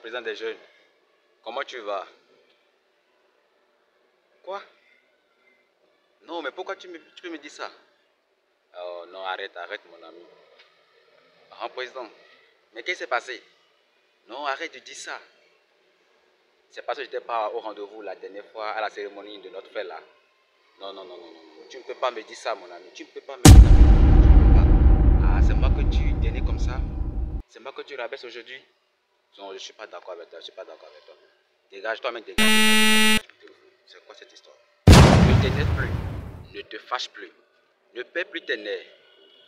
président des jeunes. Comment tu vas? Quoi? Non, mais pourquoi tu peux me dire ça? Oh non, arrête, arrête mon ami. Grand président, mais qu'est-ce qui s'est passé? Non, arrête de dire ça. C'est parce que je n'étais pas au rendez-vous la dernière fois à la cérémonie de notre frère là. Non, non, non, non, non. Tu ne peux pas me dire ça, mon ami. Tu ne peux pas me dire ça. Tu ne peux pas. Ah, c'est moi que tu dénies comme ça. C'est moi que tu rabaisses aujourd'hui. Non, je ne suis pas d'accord avec toi. Je ne suis pas d'accord avec toi. Dégage, toi-même, dégage. C'est quoi cette histoire? Ne t'énerve plus. Ne te fâche plus. Ne perds plus tes nerfs.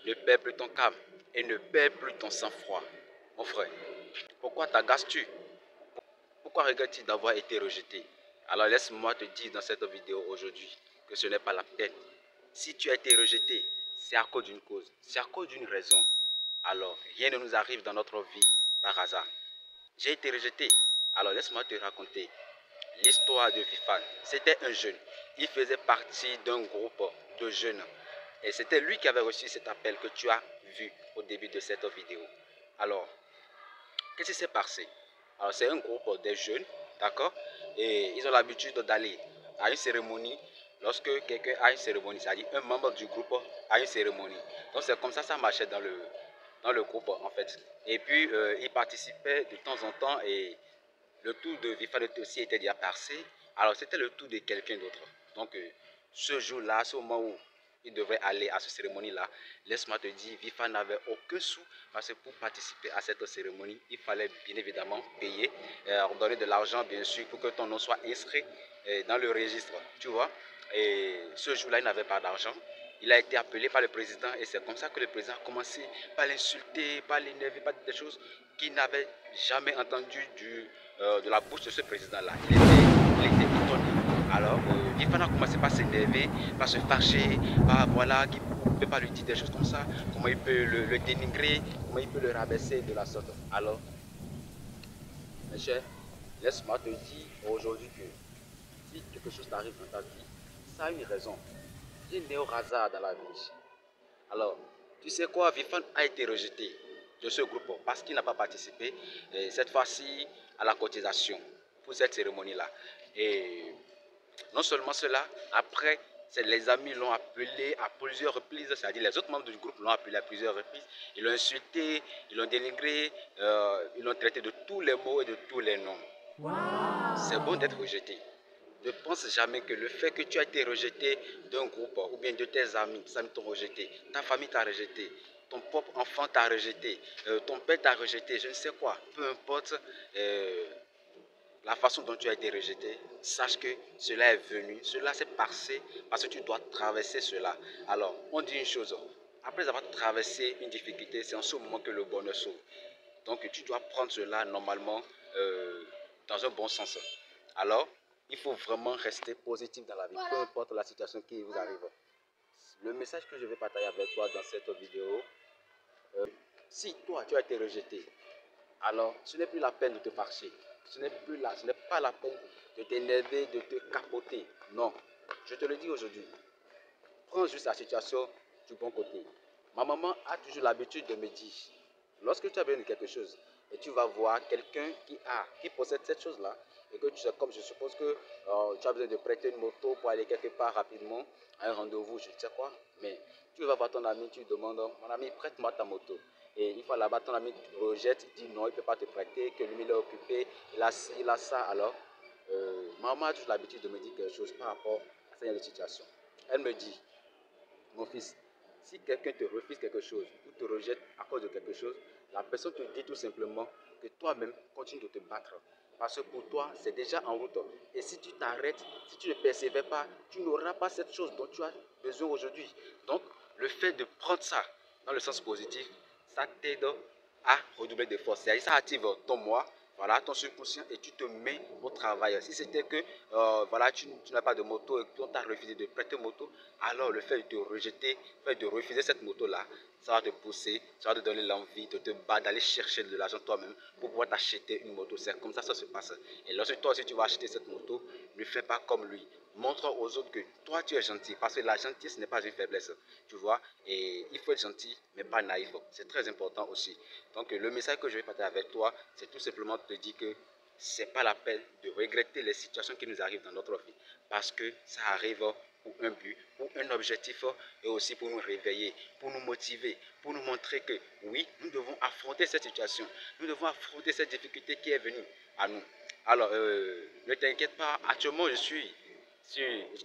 Ne perds plus ton calme. Et ne perds plus ton sang-froid. Mon frère, pourquoi t'agaces-tu? Pourquoi regrettes-tu d'avoir été rejeté? Alors laisse-moi te dire dans cette vidéo aujourd'hui que ce n'est pas la peine. Si tu as été rejeté, c'est à cause d'une cause, c'est à cause d'une raison. Alors rien ne nous arrive dans notre vie par hasard. J'ai été rejeté. Alors laisse-moi te raconter l'histoire de Vifan. C'était un jeune. Il faisait partie d'un groupe de jeunes. Et c'était lui qui avait reçu cet appel que tu as vu au début de cette vidéo. Alors, qu'est-ce qui s'est passé? Alors, c'est un groupe de jeunes, d'accord? Et ils ont l'habitude d'aller à une cérémonie lorsque quelqu'un a une cérémonie, c'est-à-dire un membre du groupe a une cérémonie. Donc, c'est comme ça marchait dans le groupe, en fait. Et puis, ils participaient de temps en temps et le tour de Vifan aussi était déjà passé. Alors, c'était le tour de quelqu'un d'autre. Donc, ce jour-là, ce moment où il devrait aller à cette cérémonie-là, laisse-moi te dire, Vifan n'avait aucun sou parce que pour participer à cette cérémonie, il fallait bien évidemment payer, donner de l'argent bien sûr pour que ton nom soit inscrit dans le registre, tu vois. Et ce jour-là, il n'avait pas d'argent. Il a été appelé par le président et c'est comme ça que le président a commencé par l'insulter, par l'énerver, par des choses qu'il n'avait jamais entendues de la bouche de ce président-là. Il était étonné. Alors, Vifan a commencé par s'énerver, par se fâcher, par voilà, qu'il ne peut pas lui dire des choses comme ça, comment il peut le dénigrer, comment il peut le rabaisser de la sorte. Alors, mes chers, laisse-moi te dire aujourd'hui que si quelque chose t'arrive dans ta vie, ça a une raison. Il n'est au hasard dans la vie. Alors, tu sais quoi, Vifan a été rejeté de ce groupe parce qu'il n'a pas participé cette fois-ci à la cotisation pour cette cérémonie-là. Et non seulement cela, après, les amis l'ont appelé à plusieurs reprises, c'est-à-dire les autres membres du groupe l'ont appelé à plusieurs reprises. Ils l'ont insulté, ils l'ont dénigré, ils l'ont traité de tous les mots et de tous les noms. Wow. C'est bon d'être rejeté. Ne pense jamais que le fait que tu as été rejeté d'un groupe ou bien de tes amis t'ont rejeté, ta famille t'a rejeté, ton propre enfant t'a rejeté, ton père t'a rejeté, je ne sais quoi, peu importe la façon dont tu as été rejeté, sache que cela est venu, cela s'est passé parce que tu dois traverser cela. Alors, on dit une chose, après avoir traversé une difficulté, c'est en ce moment que le bonheur s'ouvre. Donc, tu dois prendre cela normalement dans un bon sens. Alors, il faut vraiment rester positif dans la vie, peu importe la situation qui vous arrive. Le message que je vais partager avec toi dans cette vidéo, si toi tu as été rejeté, alors ce n'est plus la peine de te fâcher. Ce n'est pas la peine de t'énerver, de te capoter. Non, je te le dis aujourd'hui. Prends juste la situation du bon côté. Ma maman a toujours l'habitude de me dire, lorsque tu as besoin de quelque chose, et tu vas voir quelqu'un qui possède cette chose-là, et que tu sais, comme je suppose que tu as besoin de prêter une moto pour aller quelque part rapidement, à un rendez-vous, je ne sais quoi, mais tu vas voir ton ami, tu lui demandes, mon ami, prête-moi ta moto. Et une fois là-bas, ton ami rejette, dit non, il ne peut pas te prêter, que lui il est occupé, il a ça. Alors, maman a toujours l'habitude de me dire quelque chose par rapport à cette genre de situation. Elle me dit, mon fils, si quelqu'un te refuse quelque chose ou te rejette à cause de quelque chose, la personne te dit tout simplement que toi-même continue de te battre. Parce que pour toi, c'est déjà en route. Et si tu t'arrêtes, si tu ne persévères pas, tu n'auras pas cette chose dont tu as besoin aujourd'hui. Donc, le fait de prendre ça dans le sens positif, ça t'aide à redoubler d'efforts. C'est-à-dire ça active ton moi, voilà, ton subconscient et tu te mets au travail. Si c'était que voilà, tu n'as pas de moto et qu'on t'a refusé de prêter moto, alors le fait de te rejeter, le fait de refuser cette moto-là, ça va te pousser, ça va te donner l'envie de te battre, d'aller chercher de l'argent toi-même pour pouvoir t'acheter une moto. C'est comme ça que ça se passe. Et lorsque toi aussi tu vas acheter cette moto, ne fais pas comme lui. Montre aux autres que toi tu es gentil, parce que la gentillesse n'est pas une faiblesse, tu vois. Et il faut être gentil, mais pas naïf. C'est très important aussi. Donc le message que je vais partager avec toi, c'est tout simplement de te dire que c'est pas la peine de regretter les situations qui nous arrivent dans notre vie, parce que ça arrive pour un but, pour un objectif, et aussi pour nous réveiller, pour nous motiver, pour nous montrer que oui, nous devons affronter cette situation, nous devons affronter cette difficulté qui est venue à nous. Alors, ne t'inquiète pas, actuellement je suis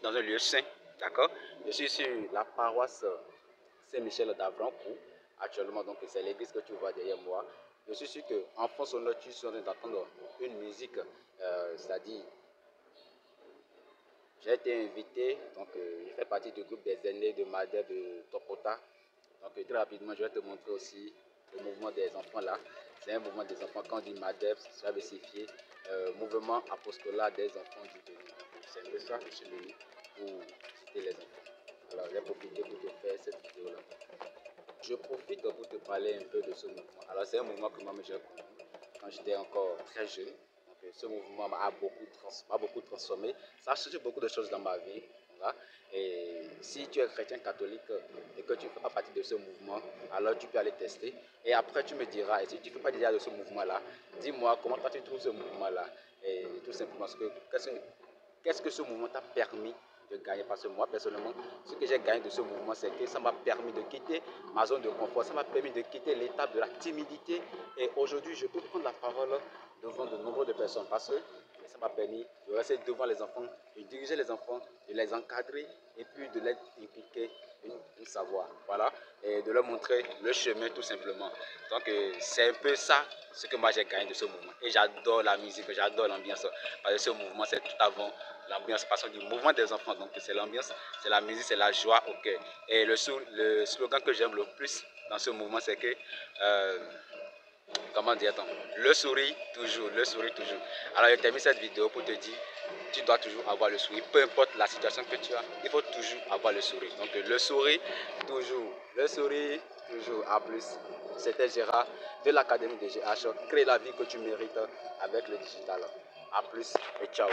dans un lieu saint, d'accord. Je suis sur la paroisse Saint-Michel d'Avrancourt, actuellement, donc c'est l'église que tu vois derrière moi. Je suis sûr qu'en fond sonore, tu es en train d'entendre une musique, c'est-à-dire, j'ai été invité, donc je fais partie du groupe des aînés de Madeb de Topota. Donc très rapidement, je vais te montrer aussi le mouvement des enfants là. C'est un mouvement des enfants, quand on dit Madeb, c'est spécifié, mouvement apostolat des enfants du Bénin. C'est un peu ça que je suis venu pour citer les enfants. Alors j'ai profité pour te faire cette vidéo là. Je profite pour te parler un peu de ce mouvement. Alors c'est un mouvement que moi j'ai connu quand j'étais encore très jeune. Donc, ce mouvement m'a beaucoup transformé. Ça a changé beaucoup de choses dans ma vie. Voilà. Et si tu es chrétien catholique et que tu ne fais pas partie de ce mouvement, alors tu peux aller tester. Et après tu me diras, et si tu ne fais pas déjà de ce mouvement-là, dis-moi comment toi tu trouves ce mouvement-là. Et tout simplement, qu'est-ce que ce mouvement t'a permis de gagner, parce que moi personnellement, ce que j'ai gagné de ce mouvement, c'est que ça m'a permis de quitter ma zone de confort, ça m'a permis de quitter l'étape de la timidité, et aujourd'hui je peux prendre la parole devant de nombreuses personnes, parce que ça m'a permis de rester devant les enfants, de diriger les enfants, de les encadrer, et puis de les impliquer un savoir, voilà, et de leur montrer le chemin tout simplement. Donc c'est un peu ça ce que moi j'ai gagné de ce mouvement, et j'adore la musique, j'adore l'ambiance, parce que ce mouvement c'est tout avant l'ambiance, parce du mouvement des enfants, donc c'est l'ambiance, c'est la musique, c'est la joie au cœur. Et le slogan que j'aime le plus dans ce mouvement, c'est que comment dire-on, le sourire toujours, le sourire toujours. Alors je termine cette vidéo pour te dire, tu dois toujours avoir le sourire, peu importe la situation que tu as, il faut toujours avoir le sourire. Donc le sourire toujours. À plus. C'était Gérard de l'Académie de GH. Crée la vie que tu mérites avec le digital. À plus et ciao.